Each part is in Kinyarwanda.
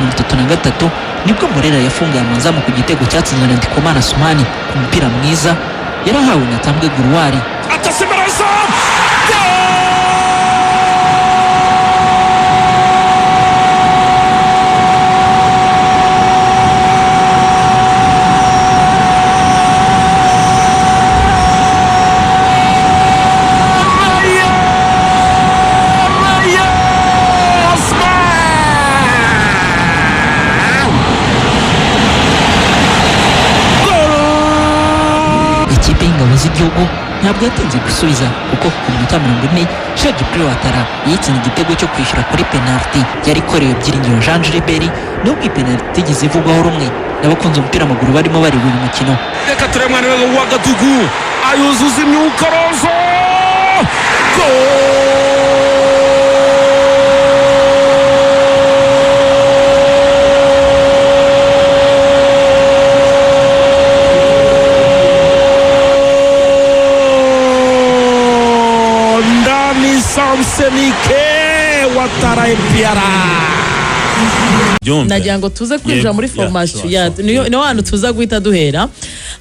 iminota 33 nibwo Morera yafunguye amazamu ku gitego cyatsinzwe na Ndikumana Sumani ku mupira mwiza yarahawe na Tambwe Guruwari. Atasimaraza z'igihugu ntabwo yatinze gusubiza kuko ku minota 40 Birakomeye yitsinze igitego cyo kwishyura kuri penalty yari korewe Byiringiro Jean Gilbert nubwo penalty igeze ivugwaho rumwe n'abakunze umupira w'amaguru barimo bari uyu mukino. Reka turemwana wa Gadugu ayuzuza imyuka rozo Senike watara impiara nagira ngo tuze kwinjira muri formation ya niyo hano tuza guhita duhera.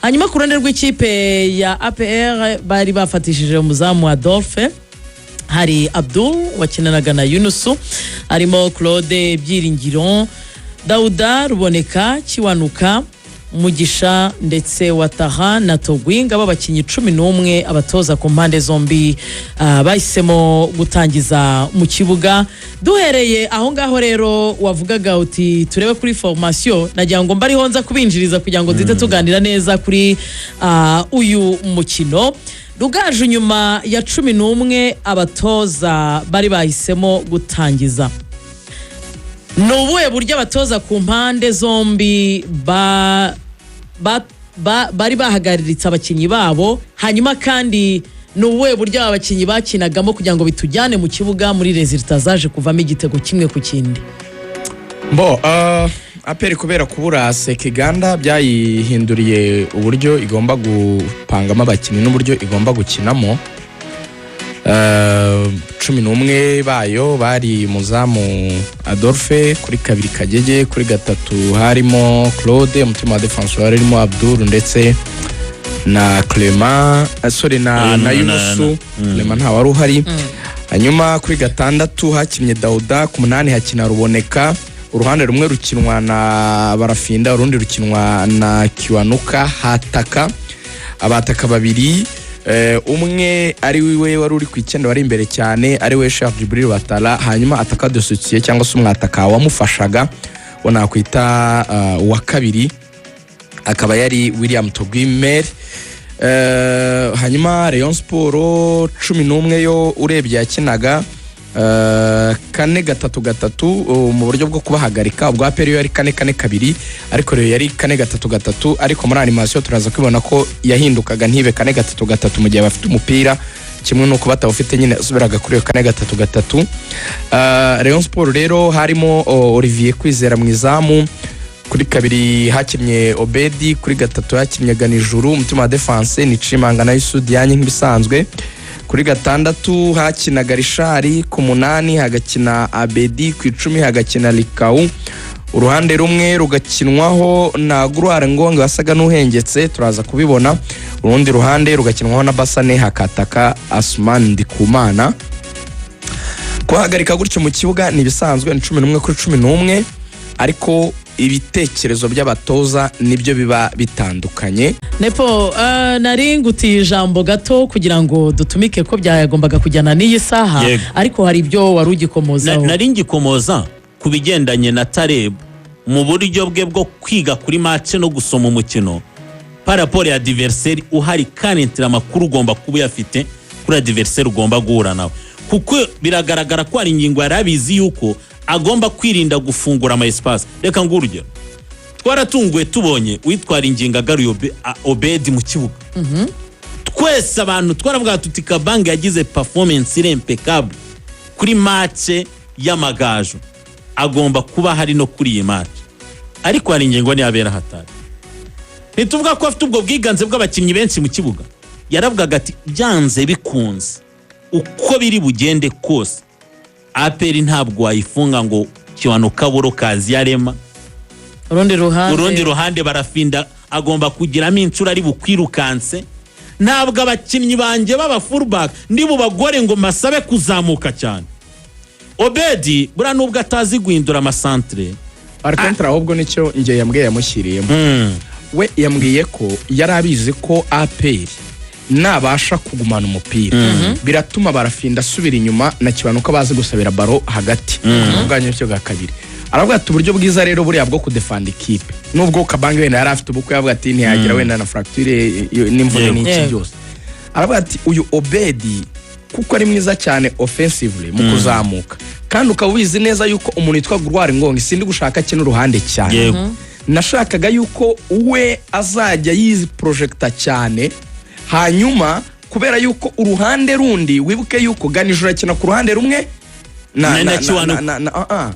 Hanyuma ku ruhande rw'ikipe ya APR bari bafatishije umuzamu Adolphe, hari Abdul wakinanaga na Yunusu, harimo Claude Byiringiro, Dauda Ruboneka, Kiwanuka, Mugisha ndetse Wataha na Togwinga b'abakinyi 11 abatoza ku mpande zombi bahisemo gutangiza mu kibuga. Duhereye aho ngaho rero wavugaga uti turebe kuri formation, nagira ngo mbari honza kubinjiriza kugira ngo dite tuganira neza kuri uyu mukino. Rugaju nyuma ya 11 abatoza bari bahisemo gutangiza, nubuye buryo abatoza ku mpande zombi bari bahagariritse abakinyi babo, hanyuma kandi nubuye buryo abakinyi bakinagamo kugira ngo bitujyane mu kibuga muri resultats zaje kuvamo igitego kimwe ku kindi. APR kubera kubura Sekiganda byayihinduriye uburyo igomba gupangamo abakinyi n'uburyo igomba gukinamo. 11 bayo bari muzamu Adolphe, kuri kabiri Kagege, kuri gatatu harimo Claude, umutima wa defense harimo Abdul ndetse na Clement na Yunusu. Clement nta wari uhari. Hanyuma kuri gatandatu hakinnye Dauda, ku munani hakina Ruboneka, uruhande rumwe rukinwa na Barafinda, urundi rukinwa na Kiwanuka. Hataka abataka babiri, umwe ari wiwe wari uri ku icyenda wari imbere cyane ari we Chef Jibril Batala, hanyuma ataka de soutien cyangwa se umwataka wamufashaga wana kwita wa kabiri akaba yari William Togwimer. Hanyuma Rayon Sport 11 yo urebye yakinaga 4-3-3 mu buryo bwo kubahagarika. Ubwo APR yari 4-4-2 ariko rero yari 4-3-3, ariko muri animation turaza kwibona ko yahindukaga ntibe 4-3-3 mu gihe bafite umupira, kimwe no kuba batawufite nyine asubiraga kuri 4-3-3. Rayon Sport rero harimo Olivier Kwizera mu izamu, kuri kabiri hakinnye Obedi, kuri gatatu hakinnye Ganijuru, umutima wa defense ni Cimanga na Yusudianye nk'ibisanzwe. Kuri gatandatu hakina Garishari, ku munani hagakina Abedi, ku 10 hagakina Likau. Uruhande rumwe rugakinwaho na Gruare Ngonga wasaga n'uhengetse, turaza kubibona. Urundi ruhande rugakinwaho na Basane, hakataka Asman Ndikumana. Kuhagarika gutyo mu kibuga ni bisanzwe, ni 11 kuri 11, ariko ibitekerezo by'abatoza nibyo biba bitandukanye. Nepo nari ngutiye ijambo gato kugira ngo dutumike ko byagombaga kujyana n'iyi saha, ariko hari ibyo wari ugikomozaho. Nari ngikomoza kubigendanye na Tareb mu buryo bwe bwo kwiga kuri match no gusoma umukino par rapport ya adversaire uhari, kandi amakuru ugomba kuba yafite kuri adversaire ugomba guhura nawe, kuko biragaragara ko ari ingingo yarabizi yuko agomba kwirinda gufungura ama espace. Reka ngurugero, twaratunguye tubonye witwara ingingo agaruye Obedi mu kibuga. Twese abantu twaravuga tuti Kabange yagize performance impeccable kuri match y'Amagaju, agomba kuba hari no kuri iyi match, ariko hari ingingo ni yabera hatari. Nituvuga ko afite ubwo bwiganze bw'abakinnyi benshi mu kibuga, yaravugaga ati byanze bikunze uko biri bugende kose APR ntabwo wayifunga ngo Kiwanuka buro kazi yarema urundi ruhande barafinda agomba kugiramo inshuro ari bukwirukanse ntabwo abakinnyi banje baba fullback ndi mu bagore ngo masabe kuzamuka cyane. Obedi bura nubwo atazi guhindura amasantre Arkantra ahubwo nicyo ngiye yambwiye yamushyiriyemo we yambwiye ko yarabizi ko APR nabasha kugumana umupira biratuma barafinda asubira inyuma na Kiwanuka bazi gusabira baro hagati ubwanye cyo ga kabiri. Aravuga ati uburyo bwiza rero buriya bwo kudefend ikipe nubwo Kabange wenda yari afite ubukwe yavuga ati ntiyagira wenda na fracture n'imvune n'iki byose. Aravuga ati uyu Obedi kuko ari mwiza cyane offensively mu kuzamuka kandi ukabizi neza yuko umuntu yitwa Gurwari Ngongi sindi gushaka cyane uruhande cyane nashakaga yuko we azajya yizi projecta cyane hanyuma kubera yuko uruhande rundi wibuke yuko Ganijuru yakina ku ruhande rumwe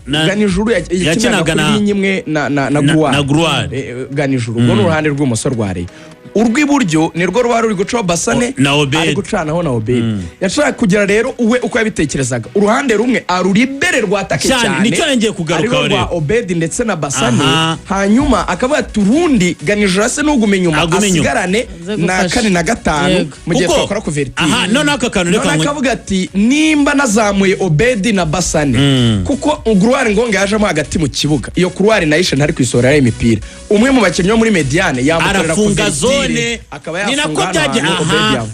Ganijuru yakinaga kuri nyimwe na Gurwari Ganijuru ngo uruhande rw'umusoro rware urw'iburyo nirwo rwa ruri gucaho Basane ari gucanaho na Obedi yashaka kugira rero uwe uko yabitekerezaga uruhande rumwe aruribere rwatake cyane nicyo ngiye kugaruka rero Obedi ndetse na Basane hanyuma akaba turundi Ganijuru ase n'ugume nyuma asigarane na kane na gatanu mu gihe twakora kuvertire none aka kantu reka akavuga ati nimba nazamuye Obedi na Basane kuko Gurwari Ngonga yajemo hagati mu kibuga iyo Gurwari nayishe ntari kwisorera imipira umwe mu bakinnyi muri mediane yamukorera kuvertire ni nako byaje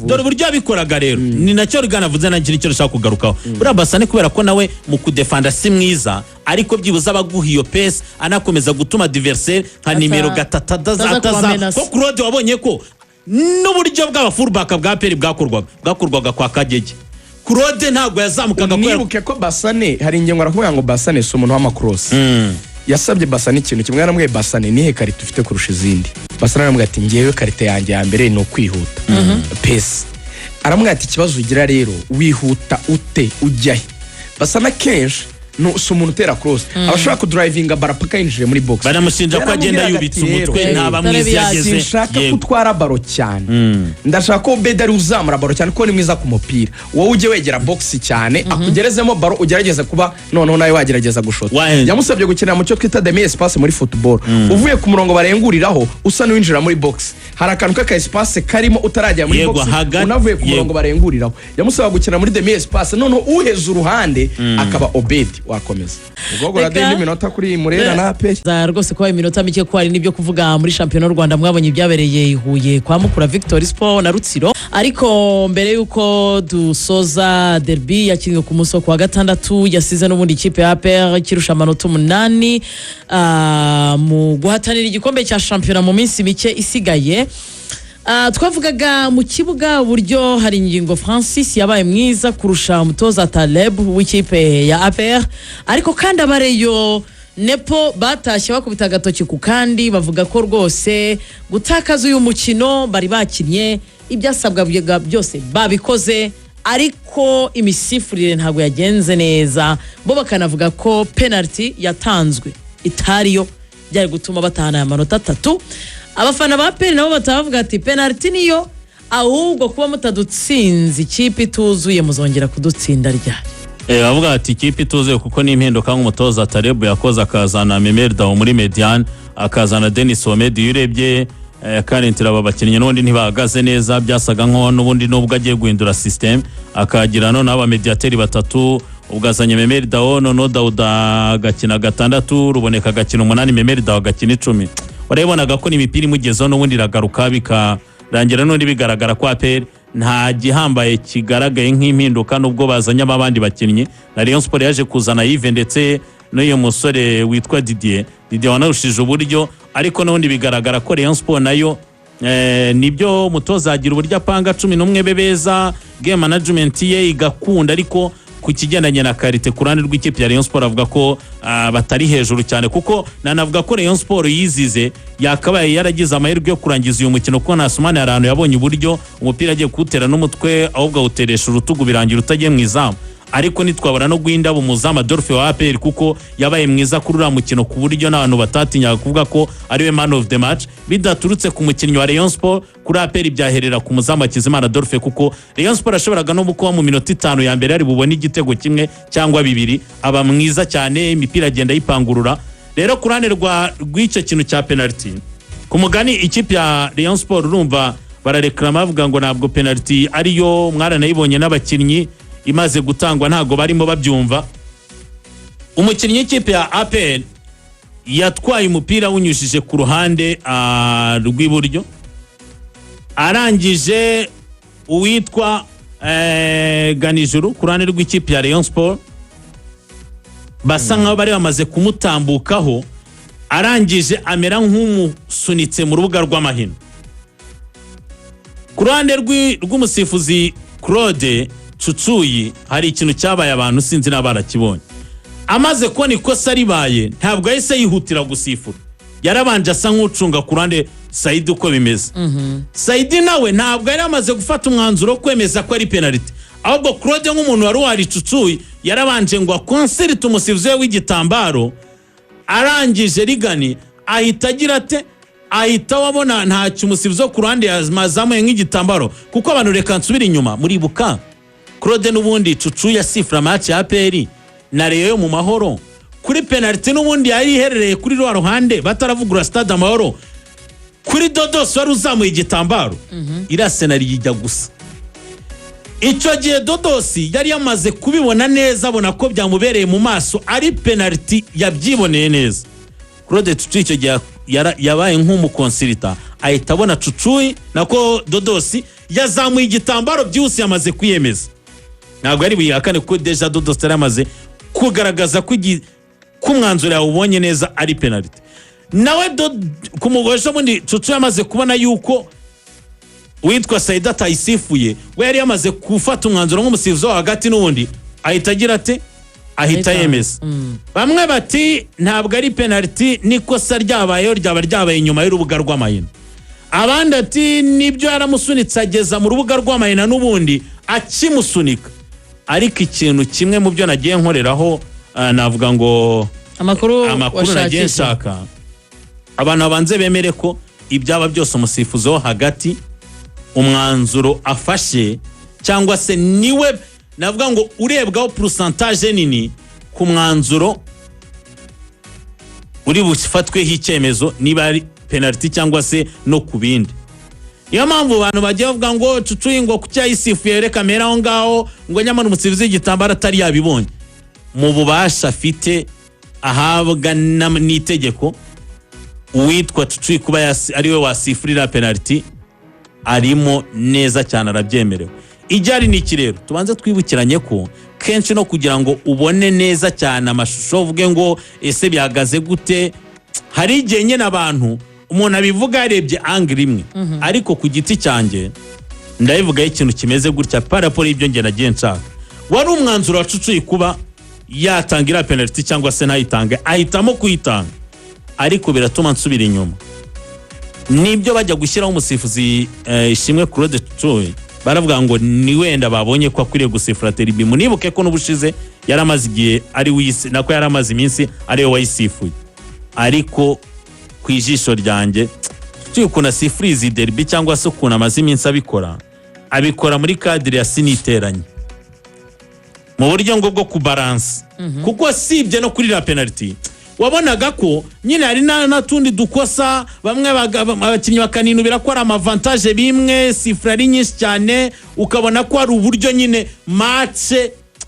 dore uburyo abikoraga rero ni nacyo riganavuze nagira icyo rishaka kugarukaho buriya Basane kubera ko nawe mu kudefenda si mwiza ariko byibuza abaguha iyo pace anakomeza gutuma adversaire nka nimero gatatu ataza ko Claude wabonye ko n'uburyo bw'aba fullback bwa peri bwakorwaga kwa Kagege Claude ntabwo yazamukaga nibuke ko Basane hari ingengo aravuga ngo Basane si umuntu w'amacross yasabye Basane ikintu kimwe yaramwe Basane nihe karite ufite kurusha izindi Basane aramwe ati ngiyewe karite yanjye ya mbere no kwihuta pace aramwe ati ikibazo ugira rero wihuta ute ujyahe Basane kenshi no umuntu utera cross abashaka kudrivinga barapaka yinjire muri box banamushinja ko agenda yubitse umutwe ntaba mwizi yageze nshaka kutwara baro cyane ndashaka ko Obedi ari uzamura baro cyane ko ni mwiza ku mupira wowe uje wegera box cyane akugerezemo baro ugerageza kuba noneho nawe wagerageza gushota yamusabye gukinira mu cyo twita demi espace muri football uvuye ku murongo barenguriraho usa n'uwinjira muri box hari akantu ka espace karimo utarajya muri box unavuye ku murongo barenguriraho yamusaba gukina muri demi espace noneho uheza uruhande akaba Obedi wakomeza ubwo radindi minota kuri Murera na APR za rwose kwa iminota mike ko hari nibyo kuvuga muri champion Rwanda mwabonye ibyabereye ihuye kwa Mukura Victory Sport na Rutsiro ariko mbere yuko dusoza derby yakinwe ku munsi wa gatandatu yasize n'ubundi ikipe ya APR kirusha amanota 8 mu guhatanira igikombe cya champion mu minsi mike isigaye. Twavugaga mu kibuga uburyo hari ingingo Francis yabaye mwiza kurusha umutoza Taleb w'ikipe ya APR ariko kandi abareyo Nepo batashye bakubita agatoki ku kandi bavuga ko rwose gutakaza uyu mukino bari bakinnye ibyasabwa byose babikoze ariko imisifurire ntabwo yagenze neza bo bakanavuga ko penalty yatanzwe itariyo byari gutuma batahana amanota 3 abafana ba APR nabo batavuga ati penalty niyo ahubwo kuba mutadutsinze ikipe tuzuye muzongera kudutsinda ryari bavuga ati ikipe tuzuye kuko ni impinduka nk'umutoza Taleb yakoze akazana Memerda muri Median akazana Denis Omedi urebye karentira aba bakinnyi n'ubundi ntibahagaze neza byasaga nko n'ubundi nubwo agiye guhindura system akagira none aba mediateri batatu ubwazanye Memerda no Dauda gakina 6 ruboneka gakina 8 Memerda gakina 10 warabonaga ko n'imipira imugezeho n'ubundi iragaruka bikarangira n'undi bigaragara kwa APR nta gihambaye kigaragaye nk'impinduka nubwo bazanye abandi bakinnyi na Rayon Sport yaje kuzana Yves ndetse n'uyu musore witwa Didier wanarushije uburyo ariko n'undi bigaragara ko Rayon Sport nayo nibyo mutoza agira uburyo apanga 11 bebeza game management ye igakunda ariko ku kigendanye na karite kurande rw'ikipe ya Rayon Sport avuga ko batari hejuru cyane kuko nanavuga ko Rayon Sport yizize yakabaye yaragize amahirwe yo kurangiza uyu mukino ko Nasumane arano yabonye uburyo umupira agiye kutera n'umutwe ahubwo awuteresha urutugu birangira utagiye mu izamu ariko nitwabona no guhinda umuzamu Adolphe wa APR kuko yabaye mwiza kuri uriya mukino ku buryo n'abantu batatinyaga kuvuga ko ariwe man of the match bidaturutse ku mukinnyi wa Rayon Sport. Kuri APR byaherera ku muzamu Hakizimana Adolphe kuko Rayon Sport ashobораga no kuba mu minota 5 ya mbere ari bubone igitego kimwe cyangwa bibiri, aba mwiza cyane, imipira agenda yipangurura. Rero kurane rw'icyo kintu cya penalty ku mugani ikipe ya Rayon Sport urumva barareklama bavuga ngo ntabwo penalty ariyo mwaranayibonye n'abakinnyi imaze gutangwa ntago barimo babyumva. Umukinnyi w'ikipe ya APR yatwaye umupira unyushije ku ruhande rw'iburyo, arangije uwitwa Ganijuru ku ruhande rw'ikipe ya Rayon Sport basa nkaho bari bamaze kumutambukaho, arangije amera nk'umusunitse mu rubuga rw'amahino. Ku ruhande rw'umusifuzi Claude Cucuyi hari ikintu cyabaye abantu sinzi n'abarakibonye. Amaze kubona ikosa ribaye ntabwo yahise yihutira gusifura, yarabanje asa nk'ucunga ku ruhande Saidi uko bimeze. Saidi nawe ntabwo yari amaze gufata umwanzuro kwemeza ko ari penalty, ahubwo Claude nk'umuntu wari wari Cucuyi yarabanje ngo akonsirite umusifuzi w'igitambaro, arangije rigani ahita agira ate, ahita wabona ntacyo umusifuzi wo ku ruhande yamazamuye nk'igitambaro kuko abantu reka nsubira inyuma muribuka Claude n'ubundi Cucuyi yasifura match ya APR na Rayon mu mahoro kuri penalty n'ubundi yari iherereye kuri rwa ruhande bataravugura stade amahoro kuri Dodos wari uzamuye igitambaro. Ira scenario ijya gusa icyo gihe Dodos yari yamaze kubibona neza, abona ko byamubereye mu maso ari penalty, yabyiboneye neza. Claude Cucuyi icyo gihe yabaye nk'umukonsilita ahita abona Cucuyi nako Dodos yazamuye igitambaro byose yamaze kwiyemeza. Ntabwo ari buyakane ko deja Dodos yaramaze kugaragaza ko umwanzuro yawubonye neza ari penalty. Nawe kumugosha bundi Cucuyi yamaze kubona yuko witwa Saida atayisifuye, we yari yamaze gufata umwanzuro nk'umusifuzi wo hagati n'ubundi ahita agira ate, ahita yemeza. Bamwe bati ntabwo ari penalty, nikosa ryabayeho ryaba ryabaye inyuma y'urubuga rw'amahino. Abandi ati nibyo yaramusunitse ageza mu rubuga rw'amahino n'ubundi akimusunika. Ariko ikintu kimwe mu byo nagiye nkoreraho navuga ngo amakuru nagiye nshaka abantu abanze bemere ko ibyaba byose umusifuzi wo hagati umwanzuro afashe cyangwa se niwe navuga ngo urebwaho pourcentage nini ku mwanzuro uri bufatweho icyemezo niba ari penalty cyangwa se no kubindi. Niyo mpamvu abantu bagiye bavuga ngo Cucuyi ngo kucyayisifuye reka mera aho ngaho ngo nyamara umusifuzi w'igitambaro atari yabibonye. Mu bubasha afite ahabwa n'itegeko uwitwa Cucuyi kuba ariwe wasifurira penalty arimo neza cyane, arabyemerewe. Ijyari ni iki rero tubanze twibukiranye ko kenshi no kugira ngo ubone neza cyane amashusho uvuge ngo ese byagaze gute, hari igihe nyine abantu umuntu abivuga yarebye angle imwe, ariko ku giti cyanjye ndabivugaho ikintu kimeze gutya paraporo y'ibyo nge nagiye nshaka. Wari umwanzuro wa Cucuyi kuba yatangira penalty cyangwa se nayitange, ahitamo kuyitanga, ariko biratuma nsubira inyuma. Nibyo bajya gushyiraho umusifuzi Ishimwe Claude Cucuyi baravuga ngo ni wenda babonye ko akwiriye gusifura Teribi. Munibuke ko n'ubushize yaramaze igihe ari wisi nako yaramaze iminsi ariyo wayisifuye, ariko ku ijisho ryanjye Cucuyi ukuntu asifuriza derby cyangwa se ukuntu amaze iminsi abikora muri kadire ya siniteranye mu buryo ngo bwo kubalance, kuko sibye no kuri la penalty wabonaga ko nyine hari n'atundi dukosa bamwe abakinnyi bakaninubira ko ari amavantage bimwe sifura ari nyinshi cyane, ukabona ko ari uburyo nyine match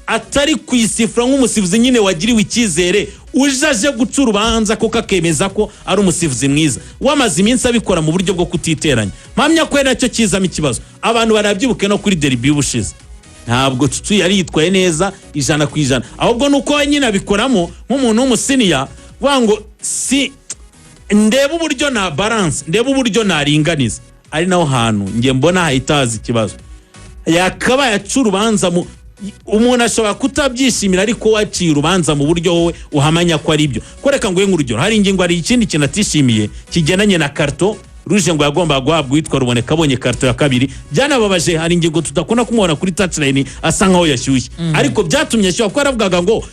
atari kwisifura nk'umusifuzi nyine wagiriwe icyizere ujaje guca urubanza ko kakemeza ko ari umusifuzi mwiza wamaze iminsi abikora mu buryo bwo kutiteranya. Mpamya ko nacyo kizamo ikibazo, abantu barabyibuke no kuri derby y'ubushize ntabwo Cucuyi yari yitwaye neza 100%, ahubwo nuko nyine abikoramo nk'umuntu w'umusiniya wango si ndeba uburyo na balance, ndeba uburyo naringaniza, ari naho hantu nge mbona hahitaza ikibazo. Yakaba yaca urubanza umuntu ashobora kutabyishimira, ariko waciye urubanza mu buryo wowe uhamanya ko ari byo. Koreka ngo nk'urugero hari ingingo ari ikindi kintu atishimiye kigendanye na karto Ruje ngo yagomba guhabwa witwa Ruboneka abonye karto ya kabiri byanababaje hari ingingo tudakunda kumubona kuri touchline asa nkaho yashyushye ariko byatumye ashyuha ko aravugaga ngo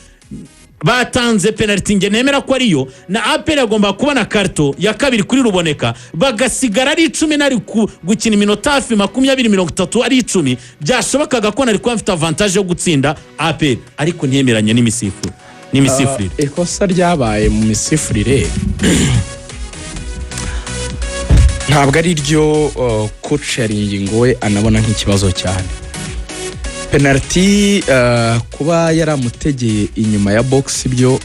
batanze penalty nge nemera ko ariyo na APR agomba kubona karto ya kabiri kuri Ruboneka bagasigara ari 10 nari gukina iminota hafi 20-30 ari 10 byashobokaga ko nari kuba mfite avantage yo gutsinda APR ariko ntiyemeranye n'imisifurire ikosa ryabaye mu misifurire ntabwo ari ryo coach yari ingingo we anabona nk'ikibazo cyane penalty kuba yaramutegeye inyuma ya box ibyo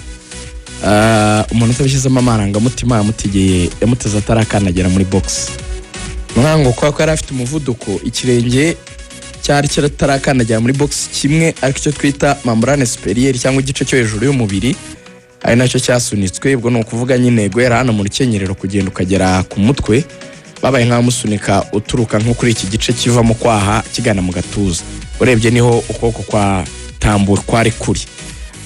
umuntu utabishyizemo amarangamutima yamuteze atarakanagera muri box mwango kwa ko yari afite umuvuduko ikirenge cyari kiratarakanagera muri box kimwe ariko cyo twita membrane supérieure cyangwa igice cyo hejuru y'umubiri ari nacyo cyasunitswe ubwo no kuvuga nyine go yara hano mu rukenyerero kugenda ukagera ku mutwe babaye nkamusunika uturuka nko kuri iki gice kiva mu kwaha kigana mu gatuza urebye niho ukoko kwa tambura kwari kuri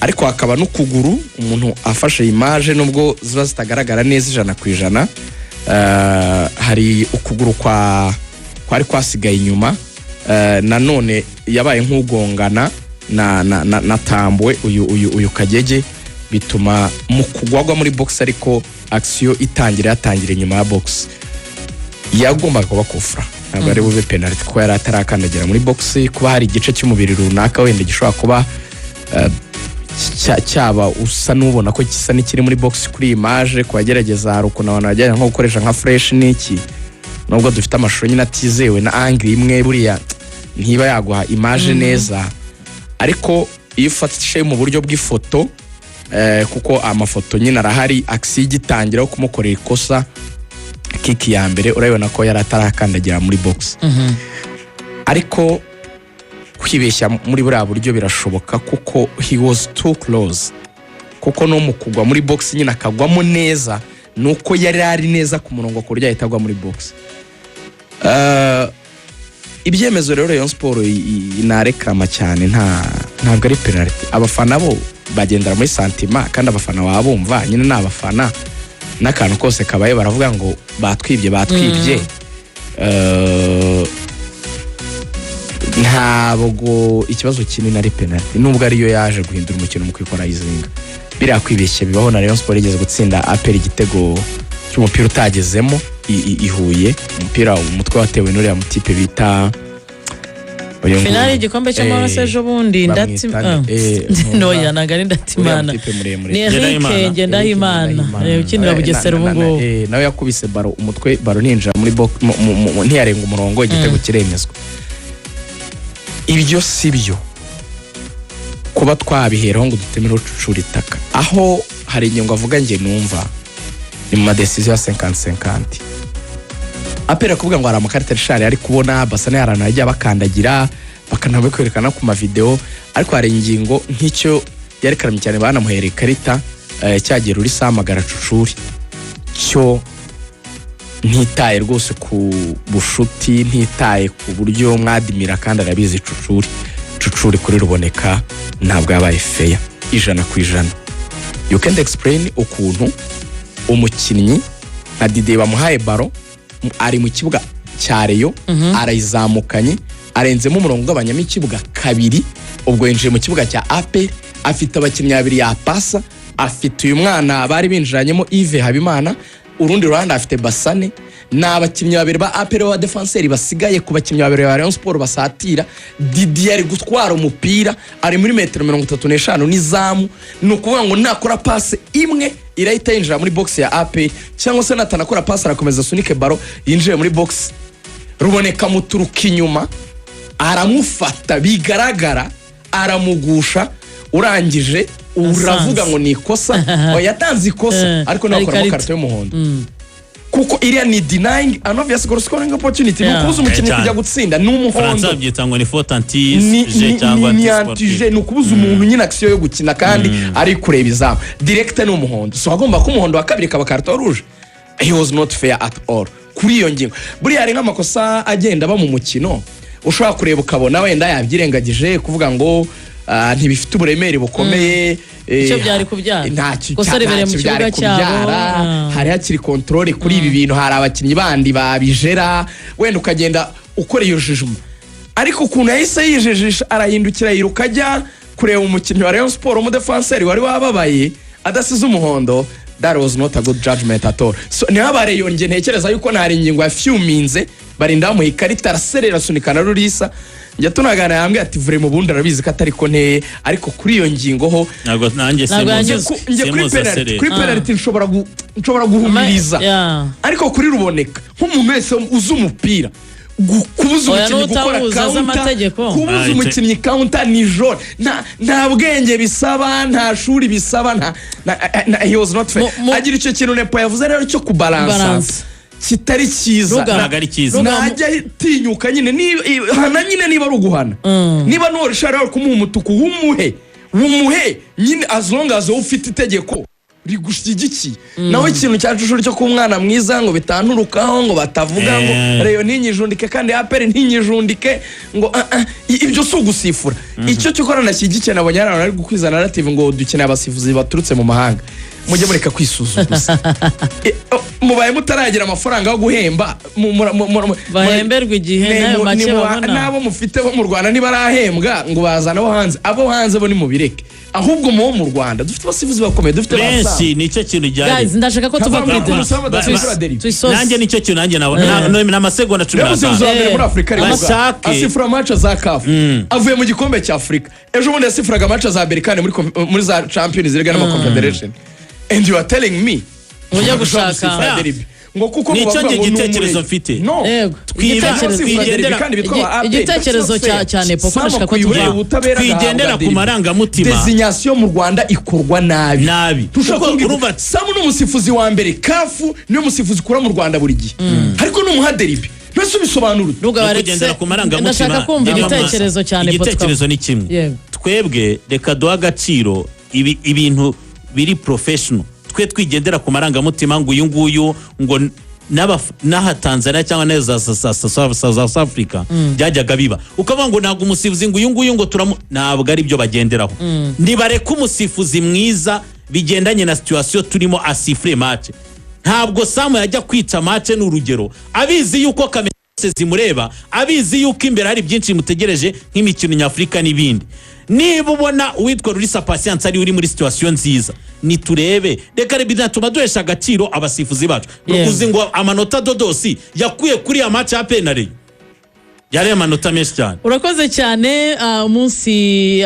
ariko hakaba n'ukuguru umuntu afashe image nubwo ziba zitagaragara neza 100%, hari ukuguru kwari kwasigaye inyuma nanone yabaye nk'ugongana na tambwe uyu kagege bituma mu kugwagwa muri box ariko action yatangira inyuma ya box yagombaga kuba kufra ntabwo ari bube penalty ko yari atarakandagira muri box kuba hari igice cy'umubiri runaka wenda gishobora kuba cyaba usa n'ubona ko gisa n'ikiri muri box kuri image kwagerageza haruko abantu bajyanye nko gukoresha nka fresh niki nubwo dufite amashusho nyine atizewe na angle imwe buriya ntiba yaguha image neza ariko iyo ufatishe mu buryo bw'ifoto kuko amafoto nyine arahari aksigitangira kumukorera ikosa kiki ya mbere urabona ko yari atarakandagira muri box ariko kwibeshya muri buriya buryo birashoboka kuko he was too close kuko no mu kugwa muri box nyine akagwamo neza nuko yari ari neza ku murongo ko ryahita agwa muri box ibyemezo rero Rayon Sport inarekama cyane ntabwo ari penalty abafana bo bagendera muri santima kandi abafana wabumva nyine n'abafana n'akantu kose kabaye baravuga ngo batwibye ntabwo ikibazo kinini ari penalty nubwo ariyo yaje guhindura umukino mu kwikora izinga birakwibeshye bibaho na Rayon Sport igeze gutsinda APR igitego cy'umupira utagezemo ihuye umupira umutwe watewe n'uriya mutipe bita finale igikombe cy'amahoro sejo bundi noya nagari ndatimana ni Eric Ngendahimana ukinira Bugesera ubungo nawe yakubise baro umutwe baro ninjira muri ntiyarenga umurongo igitego kiremezwa ibyo sibyo kuba twabiheraho ngo dutemere ucucura itaka aho hari inyungu avuga nge numva ni mu decision ya 50-50 apera kuvuga ngo hari amakarita rishari ari kubona basa n'ayarantu yajya bakandagira bakanabe kwerekana ku ma video ariko hari ingingo nk'icyo yarekaramye cyane banamuhereye karita cyagera uri samagara cucuri cyo ntitaye rwose ku bushuti ntitaye ku buryo mwadimira kandi arabizi cucuri kuri Ruboneka ntabwo yabaye fair 100%. You can explain ukuntu umukinnyi nka Dide bamuhaye baro ari mu kibuga cya Rayon arayizamukanye arenzemo umurongo w'abanyami ikibuga kabiri ubwo yinjiye mu kibuga cya APR afite abakinnyi babiri ya pasa afite uyu mwana bari binjiranyemo Yves Habimana urundi ruhande afite Basane n'abakinnyi babiri ba APR wa defenseur basigaye ku bakinnyi babiri ba Rayon Sport basatira Didier ari gutwara umupira ari muri metero 35 n'izamu nukuvuga ngo nakora passe imwe irahita yinjira muri box ya APR cyangwa se natanakora passe arakomeza sunike baro yinjiye muri box Ruboneka muturuka inyuma aramufata bigaragara aramugusha urangije uravuga ngo ni ikosa yatanze ikosa ariko nakora karate y'umuhondo kuko iriya ni denying an obvious goal scoring opportunity nukubuza umukinnyi kujya gutsinda n'umuhondo Francois byitangwa ni faute anti cyangwa anti nukubuza umuntu nyine action yo gukina kandi ari kureba izamu direct n'umuhondo so agomba ko umuhondo wa kabiri kaba carte rouge. He was not fair at all kuri iyo ngingo buri hari nk'amakosa agenda ba mu mukino ushobora kureba ukabona wenda yabyirengagije kuvuga ngo ntibifite uburemere bukomeye icyo byari kubyara gusa rebereye mu kibuga cyabo hari hakiri controle kuri ibi bintu hari abakinnyi bandi babijera wenda ukagenda ukora iyo jijuma ariko ukuntu yahise yijejisha arahindukira yiruka ajya kureba umukinnyi wa Rayon Sport umudefenseri wari wababaye adasize umuhondo. That was not a good judgment at all. So niho bareyonge ntekereza yuko ntari ingingo yafyuminze barinda bamuha ikarita araserera sunikana rurisa njya tunagana yambwe ati vure mu bundi arabizi ko atari ko nteye ariko kuri iyo ngingo ho ntabwo nanjye kuri penalty nshobora guhumiriza ariko kuri ruboneka nk'umuntu wese uzi umupira kubuza umukinnyi gukora counter kubuza umukinnyi counter ni jone nta bwenge bisaba nta shuri bisaba he was not fair agira icyo kintu Nepo yavuze rero cyo kubalansa kitari cyiza najya tinyuka nyine niba ari uguhana niba norishara kumuha umutuku wumuhe nyine as long as ufite itegeko rigushyigiki nawe ikintu cyacushuri cyo kumwana mwiza ngo bitanturukaho ngo batavuga ngo reyo ntinyijundike kandi apere ntinyijundike ngo ibyo si ugusifura icyo cyo korana nashyigike nabonye ari gukwiza narrative ngo dukeneye abasifuzi baturutse mu mahanga mujye mureka kwisuzuguza mubaye mutaragira amafaranga yo guhemba bahemberwa igihe nayo make babona nabo mufite bo mu Rwanda nibarahembwa ngo bazana abo hanze bo ni mubireke ahubwo mu Rwanda dufite abasifuzi bakomeye dufite benshi nicyo kintu cyari guys ndashaka ko tuva kuri nanjye nicyo kintu nanjye na masegonda 15 muri Afrika asifura match za CAF avuye mu gikombe cya Afrika ejo bundi asifuraga match za Berkane muri za Champions League na Confederation and you are telling me ujya gushaka ngo kuko nicyo gitekerezo mfite igitekerezo cyane Nepo nashaka ko twigendera ku marangamutima designation mu Rwanda ikorwa nabi tushaka samu n'umusifuzi wa mbere kafu niyo musifuzi kura mu Rwanda buri gihe ariko n'umuhaderibi nese bisobanura kugendera ku marangamutima ndashaka kumva igitekerezo cyane igitekerezo ni kimwe twebwe reka duha agaciro ibintu biri professional twe twigendera ku marangamutima ngo uyu nguyu ngo n'aha Tanzania cyangwa neza South Africa byajyaga biba ukavuga ngo ntabwo umusifuzi ngo uyu nguyu ngo ntabwo ari byo bagenderaho nibareka umusifuzi mwiza bigendanye na situation turimo asifre match ntabwo Samu yajya kwica match n'urugero abizi yuko kamera zimureba abizi yuko imbere hari byinshi mutegereje nk'imikino nyafrika n'ibindi niba ubona uwitwa Rurisa Patience ari uri muri situation nziza niturebe reka binatuma duhesha agaciro abasifuzi bacu rukuzi ngo amanota dodosi yakuye kuri ya match ya penalty yari amanota menshi cyane urakoze cyane umunsi